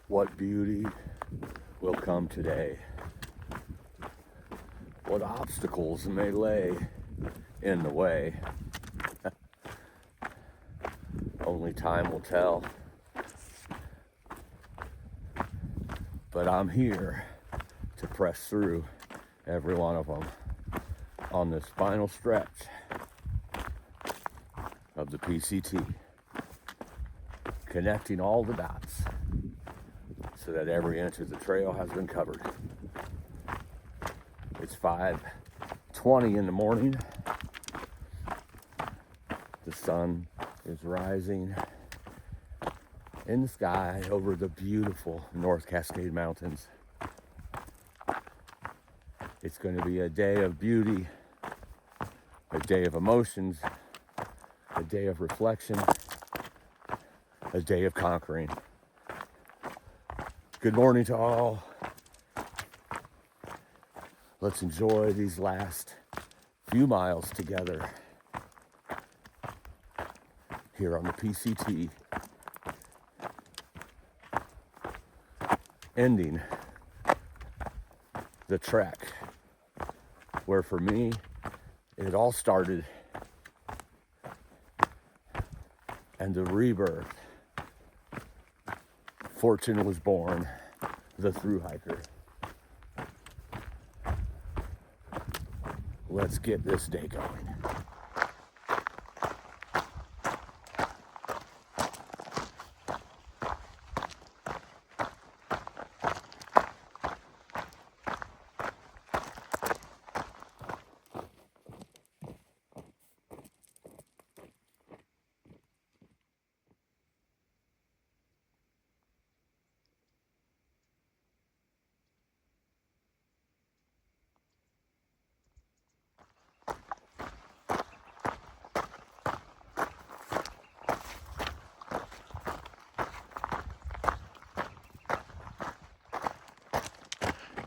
What beauty will come today? What obstacles may lay in the way? Only time will tell. But I'm here to press through every one of them on this final stretch of the PCT, connecting all the dots so that every inch of the trail has been covered. It's 5:20 in the morning. The sun is rising in the sky over the beautiful North Cascade Mountains. It's going to be a day of beauty, a day of emotions, a day of reflection, a day of conquering. Good morning to all. Let's enjoy these last few miles together here on the PCT, ending the trek where for me it all started, and the rebirth. Fortune was born, the Thru-Hiker. Let's get this day going.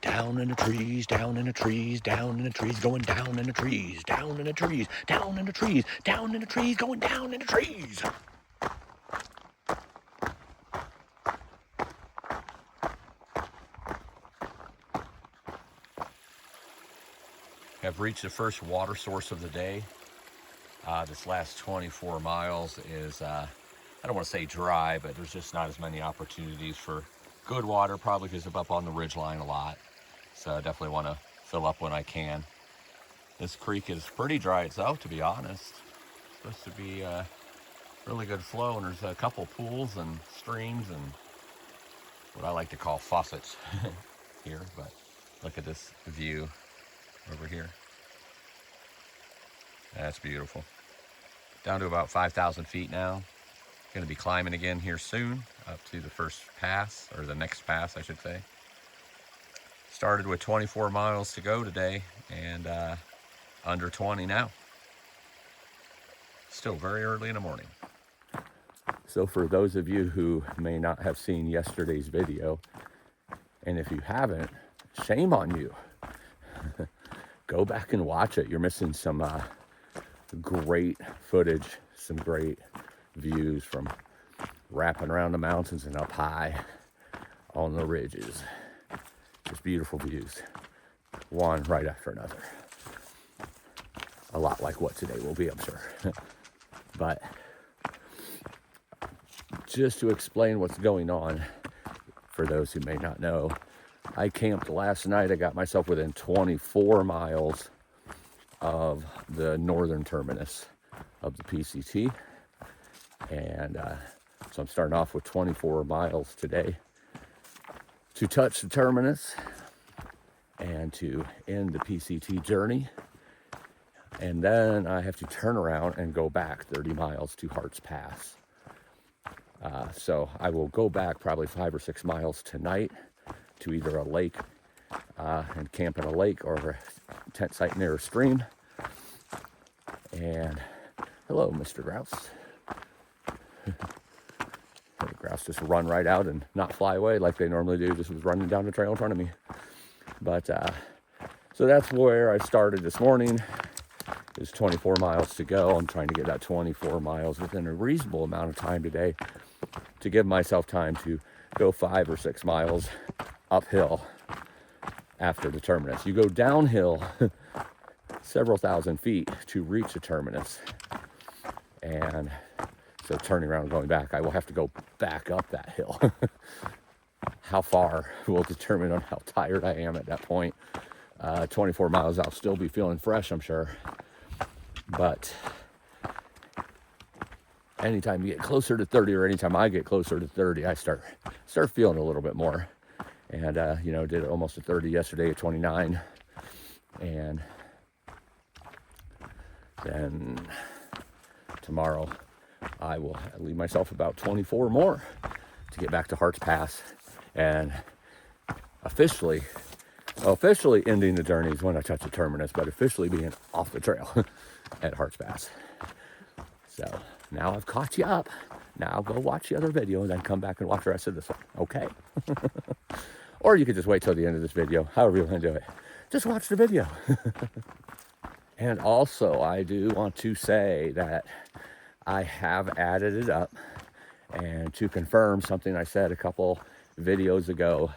Down in the trees, down in the trees, down in the trees, going down in the trees, down in the trees, down in the trees, down in the trees, going down in the trees. Have reached the first water source of the day. This last 24 miles is, I don't want to say dry, but there's just not as many opportunities for good water, probably because I'm up on the ridge line a lot. So I definitely want to fill up when I can. This creek is pretty dry itself, to be honest. It's supposed to be a really good flow, and there's a couple pools and streams and what I like to call faucets here. But look at this view over here. That's beautiful. Down to about 5,000 feet now. Going to be climbing again here soon, up to the first pass, or the next pass, I should say. Started with 24 miles to go today, and under 20 now. Still very early in the morning. So for those of you who may not have seen yesterday's video, and if you haven't, shame on you. Go back and watch it. You're missing some great footage, some great views from wrapping around the mountains and up high on the ridges. Just beautiful views, one right after another. A lot like what today will be, I'm sure. But just to explain what's going on, for those who may not know, I camped last night. I got myself within 24 miles of the northern terminus of the PCT. And so I'm starting off with 24 miles today to touch the terminus and to end the PCT journey. And then I have to turn around and go back 30 miles to Hart's Pass. So I will go back probably 5 or 6 miles tonight to either a lake and camp in a lake, or a tent site near a stream. And hello, Mr. Grouse. The grouse just run right out and not fly away like they normally do. Just was running down the trail in front of me. But so that's where I started this morning. There's 24 miles to go. I'm trying to get that 24 miles within a reasonable amount of time today to give myself time to go 5 or 6 miles uphill after the terminus. You go downhill several thousand feet to reach the terminus. And so turning around and going back, I will have to go back up that hill. How far will determine on how tired I am at that point. 24 miles, I'll still be feeling fresh, I'm sure. But anytime you get closer to 30, or anytime I get closer to 30, I start feeling a little bit more. And, you know, did almost a 30 yesterday at 29. And then tomorrow I will leave myself about 24 more to get back to Hart's Pass. And officially ending the journey is when I touch the terminus, but officially being off the trail at Hart's Pass. So now I've caught you up. Now go watch the other video and then come back and watch the rest of this one. Okay. Or you could just wait till the end of this video, however you want to do it. Just watch the video. And also, I do want to say that I have added it up, and to confirm something I said a couple videos ago,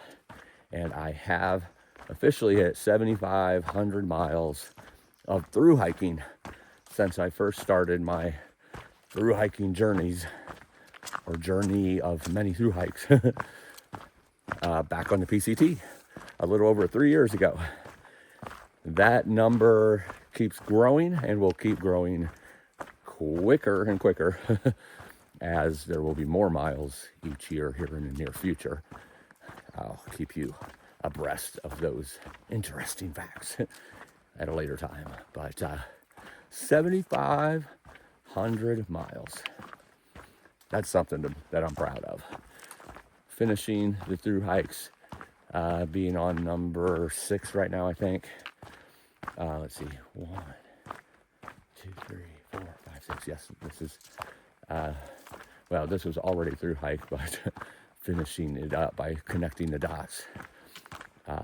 and I have officially hit 7,500 miles of through hiking since I first started my through hiking journeys, or journey of many through hikes, back on the PCT a little over 3 years ago. That number keeps growing and will keep growing quicker and quicker as there will be more miles each year here in the near future. I'll keep you abreast of those interesting facts at a later time. But 7,500 miles. That's something that I'm proud of. Finishing the through hikes, being on number 6 right now, I think. Let's see, 1, 2, 3, 4, 5, 6. Yes, this is, well, this was already through hike, but finishing it up by connecting the dots.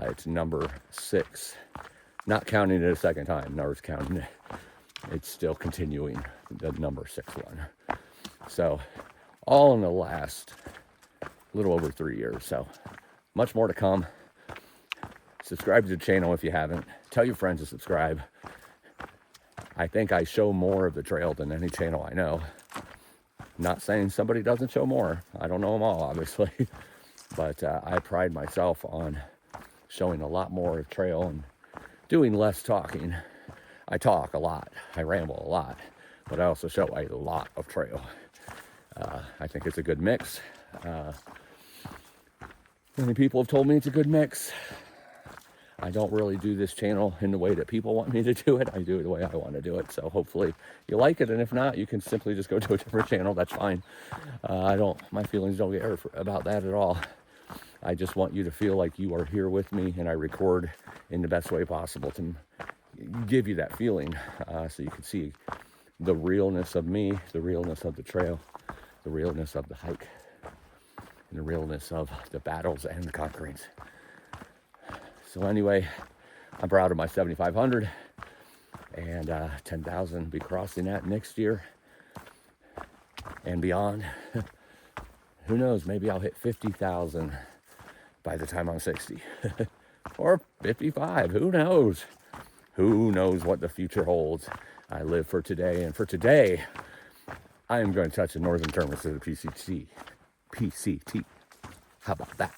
It's number 6, not counting it a second time, nor is counting it. It's still continuing the number 6 one. So all in the last little over 3 years. So much more to come. Subscribe to the channel if you haven't. Tell your friends to subscribe. I think I show more of the trail than any channel I know. Not saying somebody doesn't show more. I don't know them all, obviously. But I pride myself on showing a lot more of trail and doing less talking. I talk a lot. I ramble a lot. But I also show a lot of trail. I think it's a good mix. Many people have told me it's a good mix. I don't really do this channel in the way that people want me to do it. I do it the way I want to do it. So hopefully you like it. And if not, you can simply just go to a different channel. That's fine. My feelings don't get hurt about that at all. I just want you to feel like you are here with me, and I record in the best way possible to give you that feeling, so you can see the realness of me, the realness of the trail, the realness of the hike, and the realness of the battles and the conquerings. So anyway, I'm proud of my 7,500, and 10,000, be crossing that next year and beyond. Who knows, maybe I'll hit 50,000 by the time I'm 60 or 55, who knows? Who knows what the future holds? I live for today, and for today, I am going to touch the northern terminus of the PCT. How about that?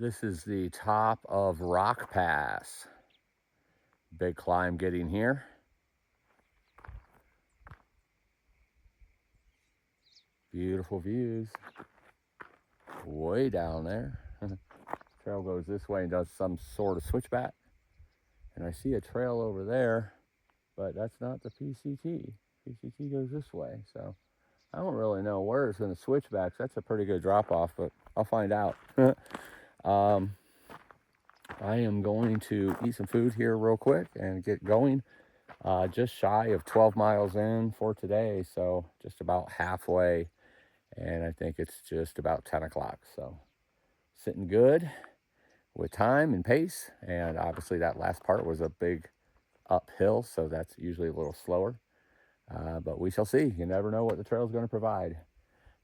This is the top of Rock Pass. Big climb getting here. Beautiful views. Way down there. Trail goes this way and does some sort of switchback. And I see a trail over there, but that's not the PCT. PCT goes this way, so I don't really know where it's going to switch back. That's a pretty good drop off, but I'll find out. I am going to eat some food here real quick and get going. Just shy of 12 miles in for today, so just about halfway. And I think it's just about 10 o'clock. So sitting good with time and pace. And obviously that last part was a big uphill, so that's usually a little slower. But we shall see. You never know what the trail is going to provide.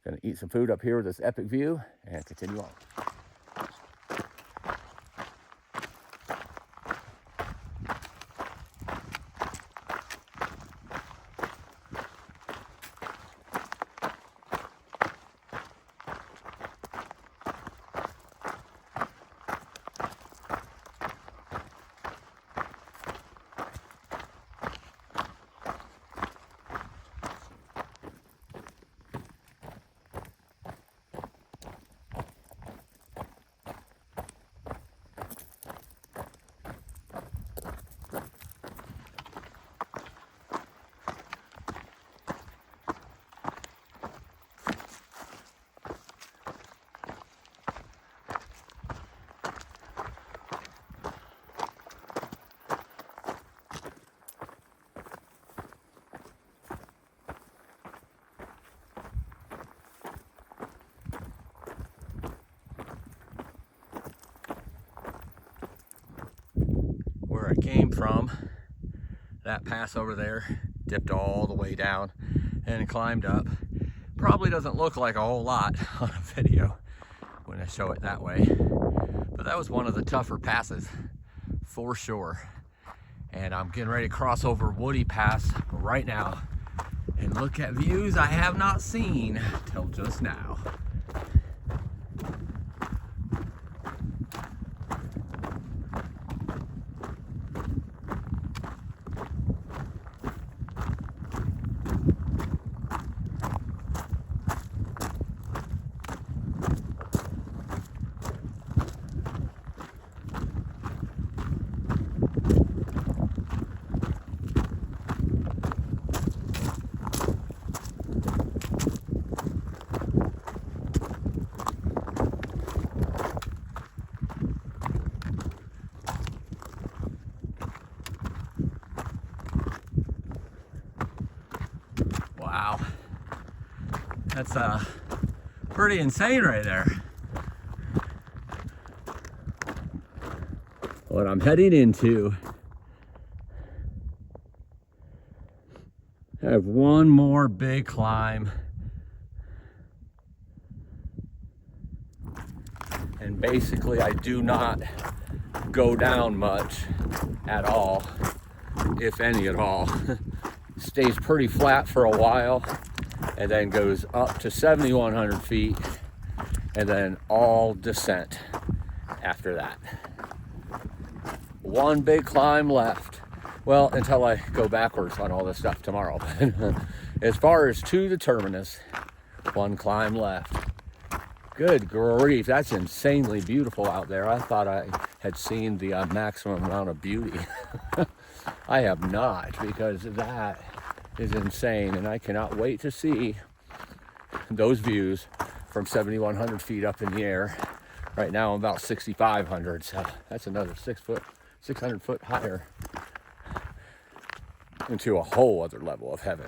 Going to eat some food up here with this epic view and continue on. Where I came from, that pass over there dipped all the way down and climbed up. Probably doesn't look like a whole lot on a video when I show it that way, but that was one of the tougher passes for sure. And I'm getting ready to cross over Woody Pass right now and look at views I have not seen till just now. Wow, that's pretty insane right there. What I'm heading into, I have one more big climb, and basically I do not go down much at all, if any at all. Stays pretty flat for a while and then goes up to 7,100 feet and then all descent after that. One big climb left. Well, until I go backwards on all this stuff tomorrow. As far as to the terminus, one climb left. Good grief, that's insanely beautiful out there. I thought I had seen the maximum amount of beauty. I have not, because that is insane, and I cannot wait to see those views from 7,100 feet up in the air. Right now I'm about 6,500, so that's another 600 foot higher into a whole other level of heaven.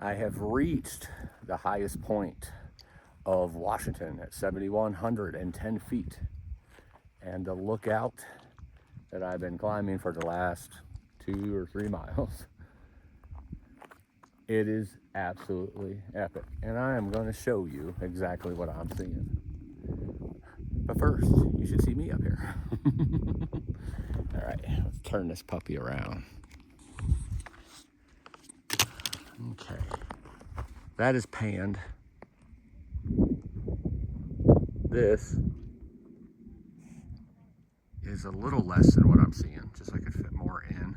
I have reached the highest point of Washington at 7,110 feet. And the lookout that I've been climbing for the last 2 or 3 miles, it is absolutely epic. And I am going to show you exactly what I'm seeing. But first, you should see me up here. All right, let's turn this puppy around. Okay, that is panned. This is a little less than what I'm seeing, just so I could fit more in.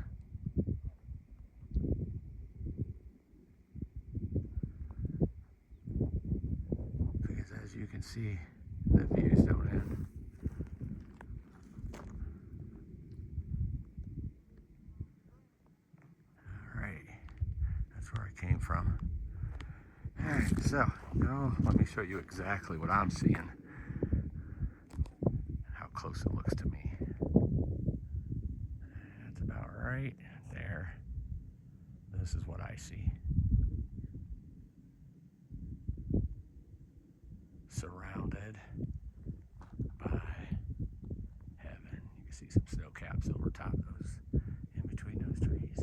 Because as you can see, the views don't end. All right, that's where I came from. All right, so now let me show you exactly what I'm seeing, how close it looks to me. That's about right there. This is what I see. Surrounded by heaven. You can see some snow caps over top of those, in between those trees.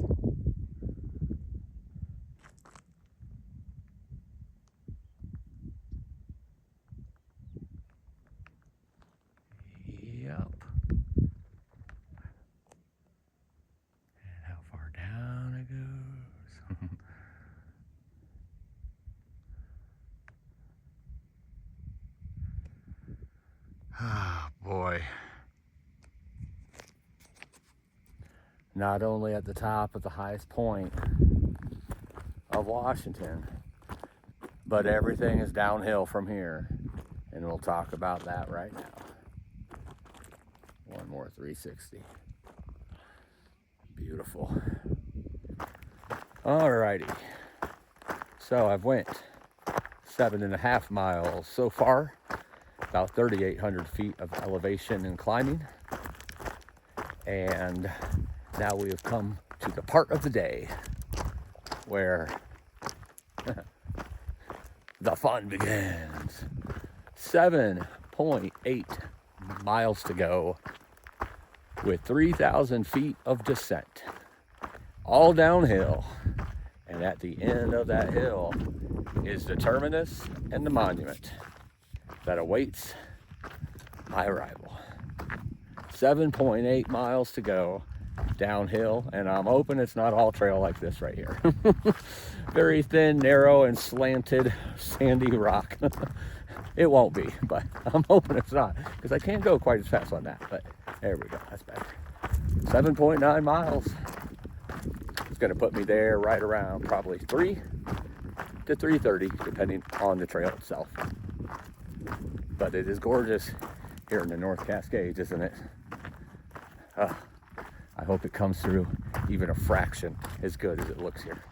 Yep. And how far down it goes. Oh boy. Not only at the top of the highest point of Washington, but everything is downhill from here. And we'll talk about that right now. One more 360. Beautiful. Alrighty. So I've went 7.5 miles so far, about 3,800 feet of elevation and climbing. And now we have come to the part of the day where the fun begins. 7.8 miles to go with 3,000 feet of descent, all downhill. And at the end of that hill is the terminus and the monument that awaits my arrival. 7.8 miles to go downhill, and I'm hoping it's not all trail like this right here. Very thin, narrow, and slanted sandy rock. It won't be, but I'm hoping it's not, because I can't go quite as fast on that. But there we go, that's better. 7.9 miles. It's going to put me there right around probably 3 to 3:30, depending on the trail itself. But it is gorgeous here in the North Cascades, isn't it? I hope it comes through even a fraction as good as it looks here.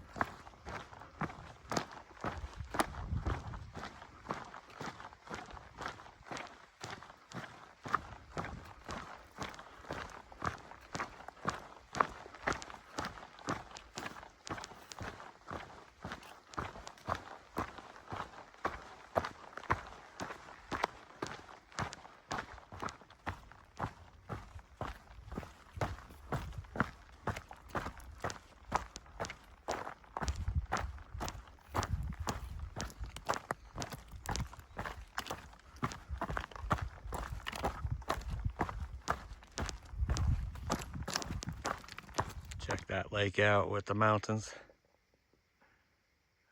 Check that lake out with the mountains.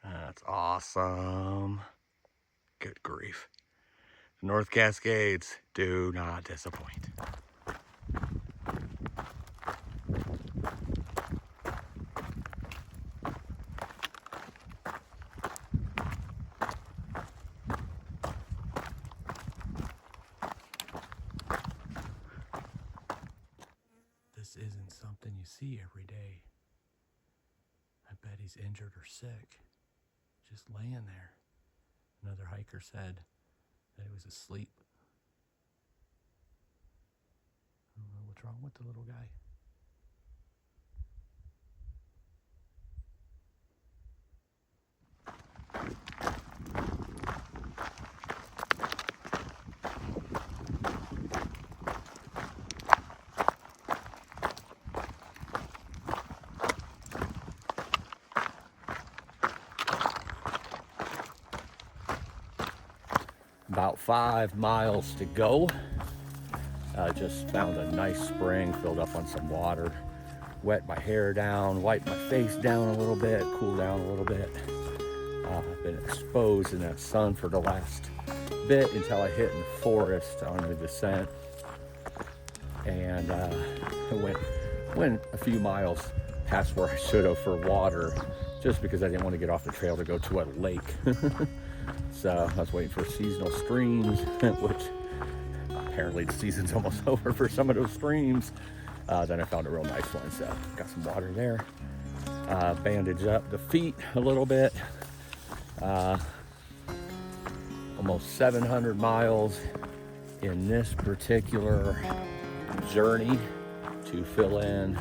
That's awesome. Good grief. North Cascades do not disappoint. This isn't something you see every day. I bet he's injured or sick, just laying there. Another hiker said that he was asleep. I don't know what's wrong with the little guy. About 5 miles to go. Just found a nice spring, filled up on some water, wet my hair down, wiped my face down a little bit, cooled down a little bit. I've been exposed in that sun for the last bit until I hit in the forest on the descent, and went a few miles past where I should have for water, just because I didn't want to get off the trail to go to a lake. So I was waiting for seasonal streams, which apparently the season's almost over for some of those streams. Then I found a real nice one, so got some water there. Bandaged up the feet a little bit. Almost 700 miles in this particular journey to fill in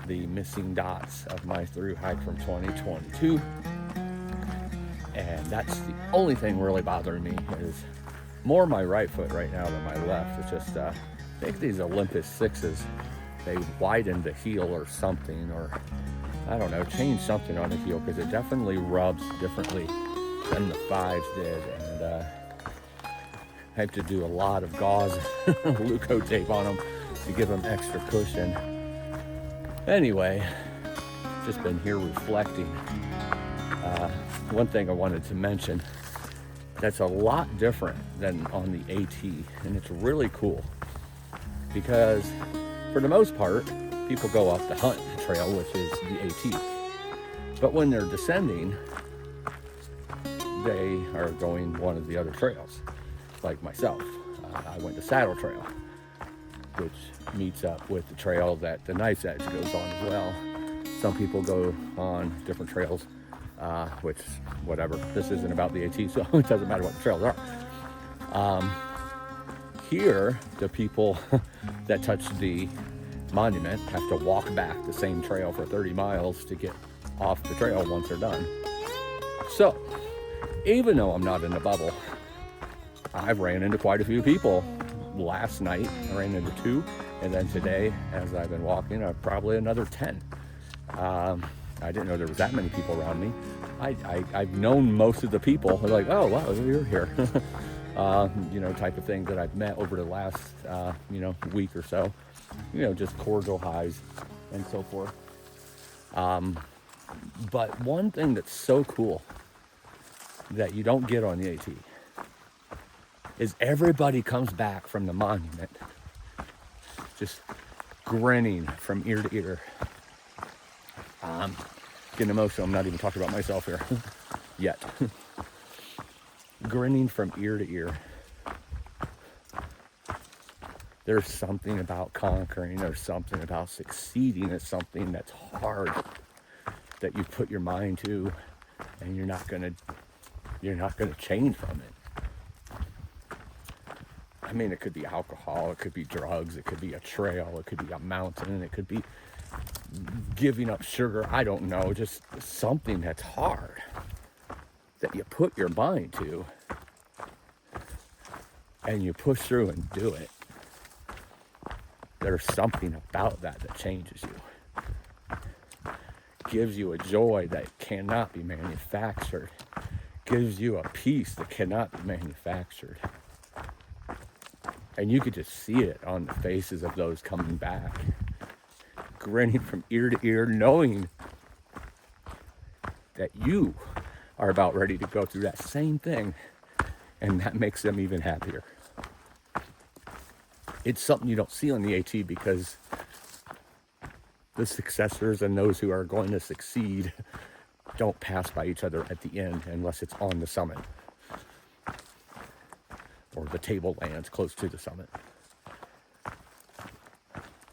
the missing dots of my through hike from 2022. And that's the only thing really bothering me, is more my right foot right now than my left. It's just, I think these Olympus 6s, they widened the heel or something, or I don't know, changed something on the heel, because it definitely rubs differently than the 5s did. And I have to do a lot of gauze, Luco tape on them to give them extra cushion. Anyway, just been here reflecting. One thing I wanted to mention that's a lot different than on the AT, and it's really cool, because for the most part, people go off the hunt trail, which is the AT. But when they're descending, they are going one of the other trails, like myself. I went the Saddle Trail, which meets up with the trail that the Knife's Edge goes on as well. Some people go on different trails, which, whatever, this isn't about the AT, so it doesn't matter what the trails are. Here, the people that touch the monument have to walk back the same trail for 30 miles to get off the trail once they're done. So, even though I'm not in the bubble, I've ran into quite a few people. Last night, I ran into 2, and then today, as I've been walking, probably another 10. I didn't know there was that many people around me. I've known most of the people. They're like, oh, wow, you're here. Type of thing that I've met over the last, week or so. Just cordial highs and so forth. But one thing that's so cool that you don't get on the AT is everybody comes back from the monument just grinning from ear to ear. Getting emotional. I'm not even talking about myself here yet. Grinning from ear to ear. There's something about conquering. There's something about succeeding. It's something that's hard, that you put your mind to, and you're not gonna change from it. I mean, it could be alcohol, it could be drugs, it could be a trail, it could be a mountain, it could be giving up sugar. I don't know, just something that's hard that you put your mind to and you push through and do it. There's something about that changes you, gives you a joy that cannot be manufactured, gives you a peace that cannot be manufactured. And you could just see it on the faces of those coming back, grinning from ear to ear, knowing that you are about ready to go through that same thing, and that makes them even happier. It's something you don't see on the AT, because the successors and those who are going to succeed don't pass by each other at the end unless it's on the summit, or the tablelands close to the summit.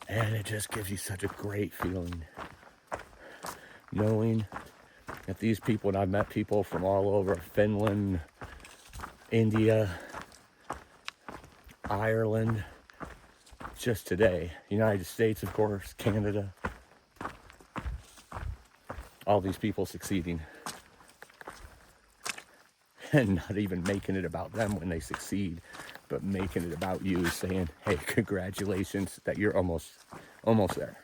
And it just gives you such a great feeling, knowing that these people, and I've met people from all over Finland, India, Ireland, just today, United States, of course, Canada, all these people succeeding. and not even making it about them when they succeed, but making it about you, saying, hey, congratulations that you're almost there.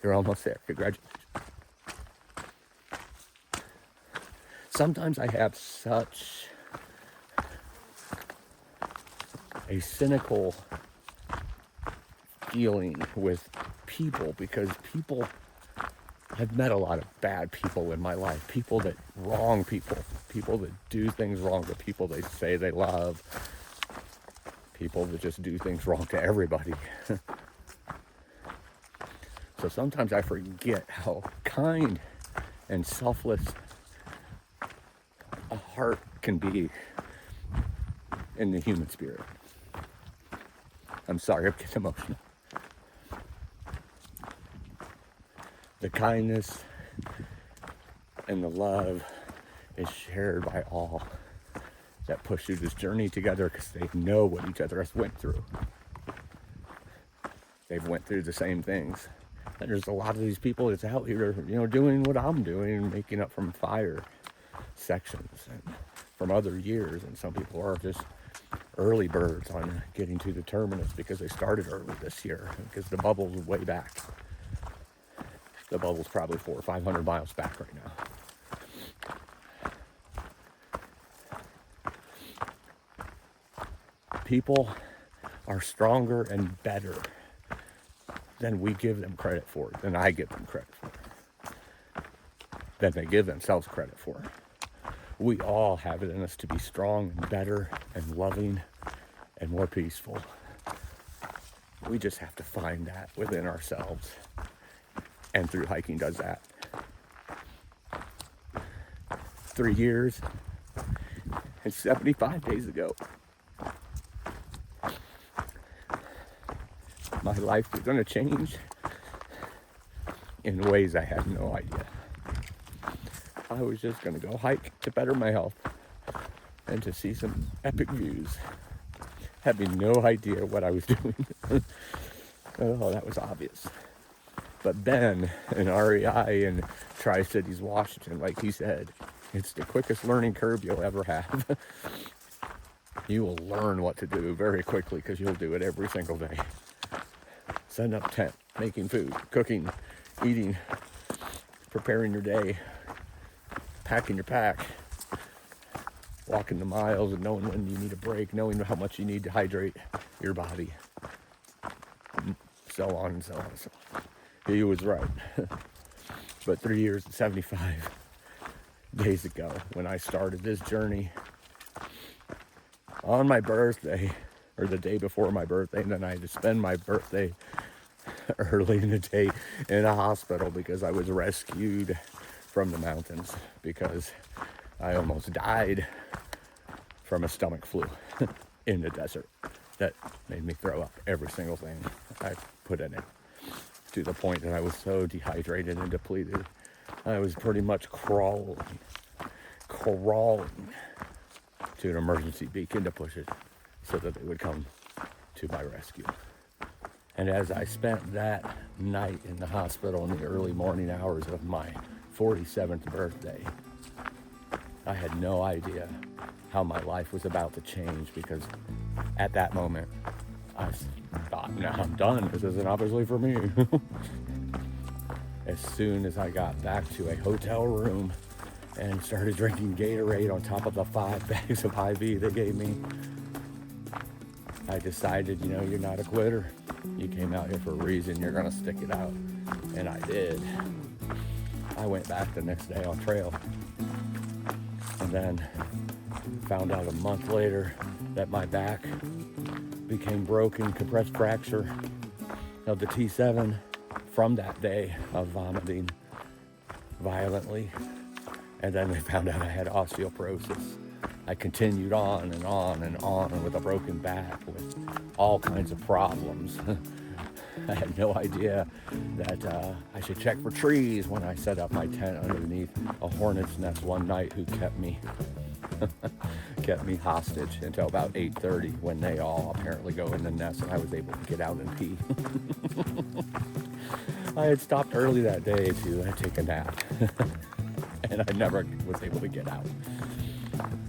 You're almost there. Congratulations. Sometimes I have such a cynical feeling with people, because I've met a lot of bad people in my life, people that wrong people that do things wrong to people they say they love, people that just do things wrong to everybody. So sometimes I forget how kind and selfless a heart can be in the human spirit. I'm sorry, I'm getting emotional. The kindness and the love is shared by all that push through this journey together, because they know what each other has went through. They've went through the same things. And there's a lot of these people that's out here, doing what I'm doing, making up from fire sections and from other years. And some people are just early birds on getting to the terminus because they started early this year, because the bubble's way back. The bubble's probably 400 or 500 miles back right now. People are stronger and better than we give them credit for, than I give them credit for, than they give themselves credit for. We all have it in us to be strong and better and loving and more peaceful. We just have to find that within ourselves. And Thru-Hiking does that. 3 years and 75 days ago, my life was going to change in ways I had no idea. I was just going to go hike to better my health and to see some epic views, having no idea what I was doing. Oh, that was obvious. But Ben in REI in Tri-Cities, Washington, like he said, it's the quickest learning curve you'll ever have. You will learn what to do very quickly because you'll do it every single day. Setting up tent, making food, cooking, eating, preparing your day, packing your pack, walking the miles and knowing when you need a break, knowing how much you need to hydrate your body, so on and so on and so on. He was right. But 3 years and 75 days ago, when I started this journey, on my birthday, or the day before my birthday, and then I had to spend my birthday early in the day in a hospital because I was rescued from the mountains because I almost died from a stomach flu in the desert that made me throw up every single thing I put in it, to the point that I was so dehydrated and depleted. I was pretty much crawling to an emergency beacon to push it so that they would come to my rescue. And as I spent that night in the hospital in the early morning hours of my 47th birthday, I had no idea how my life was about to change, because at that moment, I thought, no, I'm done. This isn't obviously for me. As soon as I got back to a hotel room and started drinking Gatorade on top of the 5 bags of IV they gave me, I decided, you're not a quitter. You came out here for a reason. You're going to stick it out. And I did. I went back the next day on trail. And then found out a month later that my back became broken, compressed fracture of the T7 from that day of vomiting violently. And then they found out I had osteoporosis. I continued on and on and on with a broken back, with all kinds of problems. I had no idea that I should check for trees when I set up my tent underneath a hornet's nest one night, who kept me hostage until about 8:30, when they all apparently go in the nest and I was able to get out and pee. I had stopped early that day to take a nap, and I never was able to get out.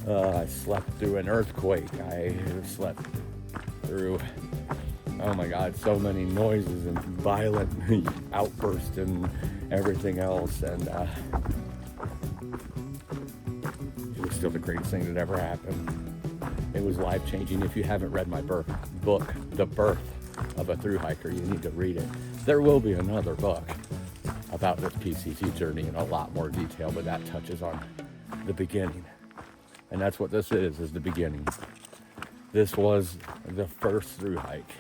I slept through an earthquake. I slept through, oh my God, so many noises and violent outbursts and everything else. And it was still the greatest thing that ever happened. It was life-changing. If you haven't read my book, The Birth of a Thru-Hiker, you need to read it. There will be another book about this PCT journey in a lot more detail, but that touches on the beginning. And that's what this is the beginning. This was the first thru-hike,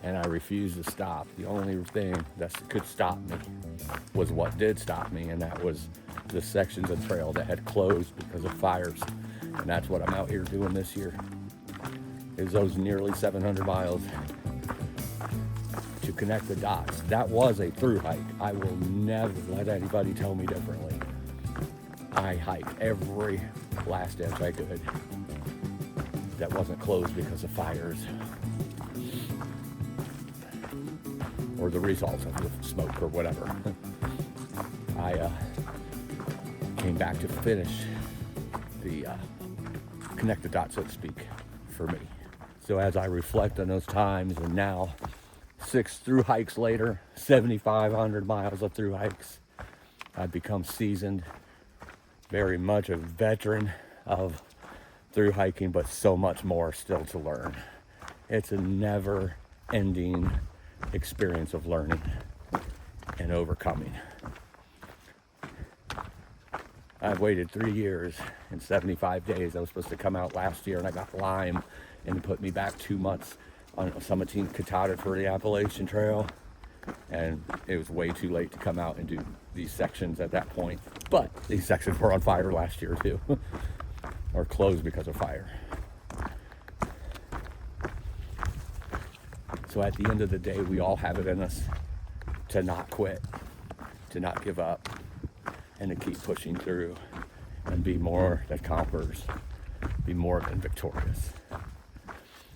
and I refused to stop. The only thing that could stop me was what did stop me, and that was the sections of trail that had closed because of fires. And that's what I'm out here doing this year, is those nearly 700 miles to connect the dots. That was a thru-hike. I will never let anybody tell me differently. I hiked every last inch I could that wasn't closed because of fires or the results of the smoke or whatever. I came back to finish the connect the dots, so to speak, for me. So as I reflect on those times, and now 6 thru-hikes later, 7,500 miles of thru-hikes, I've become seasoned, very much a veteran of thru-hiking, but so much more still to learn. It's a never-ending experience of learning and overcoming. I've waited 3 years and 75 days. I was supposed to come out last year, and I got Lyme, and it put me back 2 months on Summit Team KETL for the Appalachian Trail. And it was way too late to come out and do these sections at that point. But these sections were on fire last year too, or closed because of fire. So at the end of the day, we all have it in us to not quit, to not give up, and to keep pushing through and be more than conquerors, be more than victorious.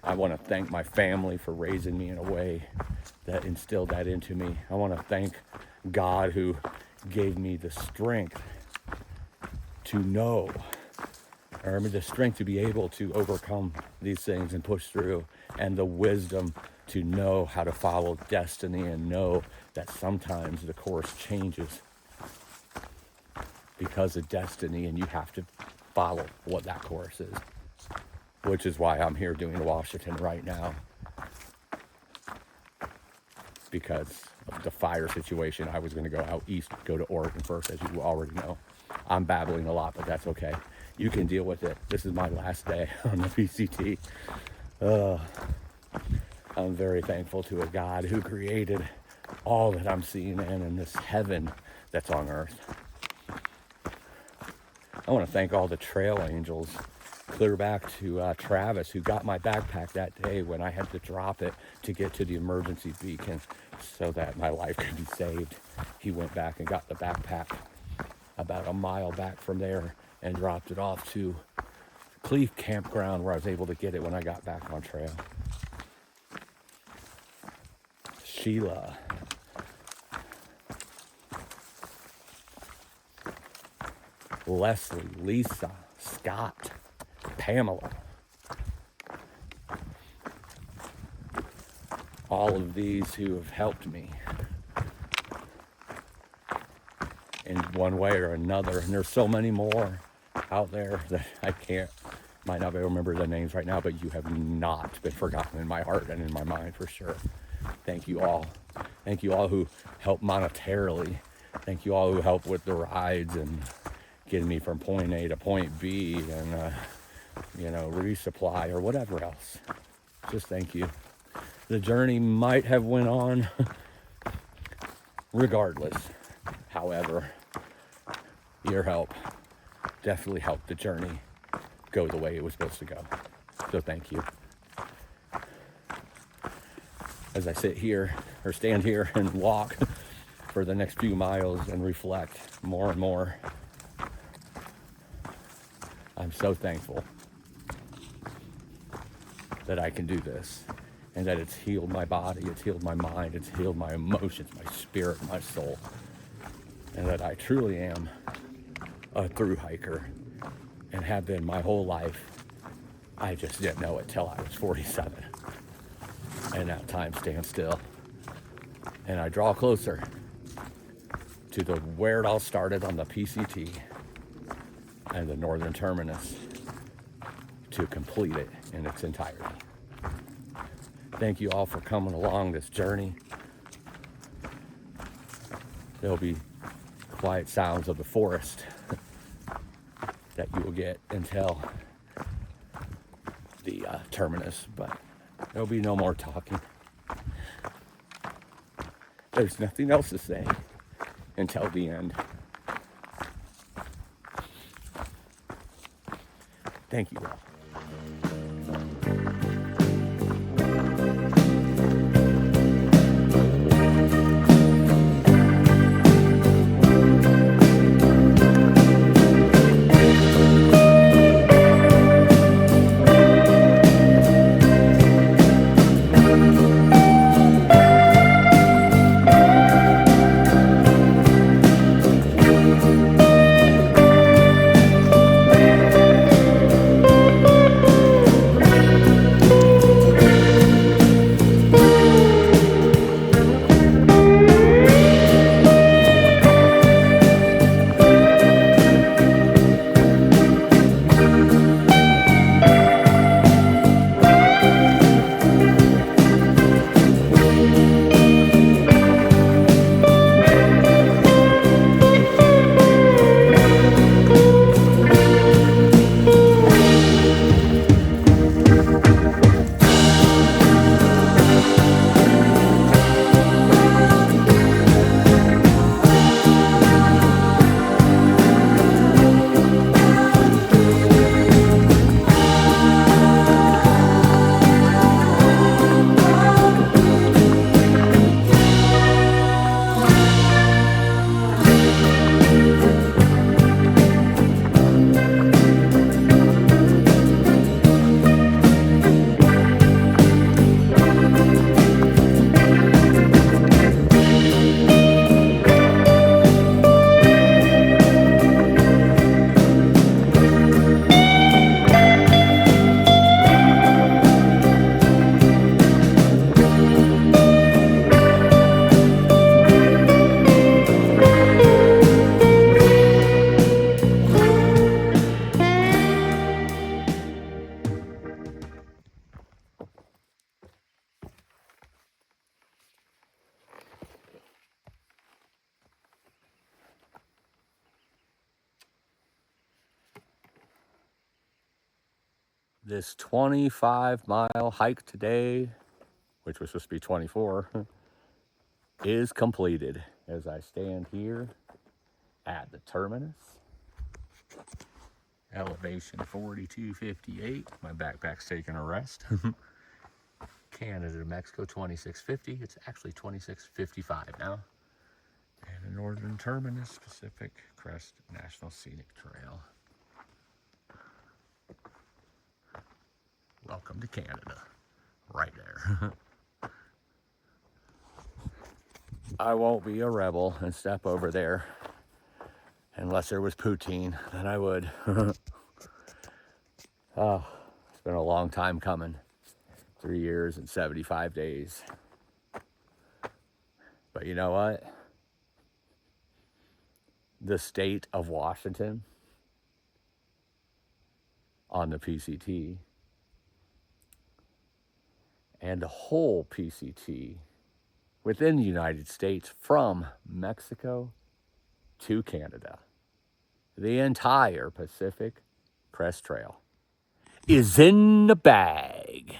I want to thank my family for raising me in a way that instilled that into me. I want to thank God who gave me the strength to know, or the strength to be able to overcome these things and push through, and the wisdom to know how to follow destiny and know that sometimes the course changes because of destiny, and you have to follow what that course is, which is why I'm here doing Washington right now, because of the fire situation. I was going to go out east, go to Oregon first, as you already know. I'm babbling a lot, but that's okay. You can deal with it. This is my last day on the PCT. I'm very thankful to a God who created all that I'm seeing in this heaven that's on earth. I want to thank all the trail angels, clear back to Travis, who got my backpack that day when I had to drop it to get to the emergency beacon so that my life could be saved. He went back and got the backpack about a mile back from there and dropped it off to Cleve Campground, where I was able to get it when I got back on trail. Sheila, Leslie, Lisa, Scott, Pamela. All of these who have helped me in one way or another. And there's so many more out there that I might not be able to remember the names right now, but you have not been forgotten in my heart and in my mind for sure. Thank you all. Thank you all who helped monetarily. Thank you all who helped with the rides and getting me from point A to point B and, resupply or whatever else. Just thank you. The journey might have went on regardless. However, your help definitely helped the journey go the way it was supposed to go. So thank you. As I sit here or stand here and walk for the next few miles and reflect more and more, I'm so thankful that I can do this, and that it's healed my body, it's healed my mind, it's healed my emotions, my spirit, my soul, and that I truly am a thru-hiker and have been my whole life. I just didn't know it till I was 47. And now time stands still. And I draw closer to where it all started on the PCT and the northern terminus to complete it in its entirety. Thank you all for coming along this journey. There'll be quiet sounds of the forest that you will get until the terminus, but there'll be no more talking. There's nothing else to say until the end. Thank you all. This 25-mile hike today, which was supposed to be 24, is completed as I stand here at the terminus. Elevation 4258. My backpack's taking a rest. Canada to Mexico 2650. It's actually 2655 now. And the northern terminus, Pacific Crest National Scenic Trail. Welcome to Canada. Right there. I won't be a rebel and step over there unless there was poutine, then I would. Oh, it's been a long time coming. 3 years and 75 days. But you know what? The state of Washington on the PCT and the whole PCT within the United States from Mexico to Canada, the entire Pacific Crest Trail is in the bag.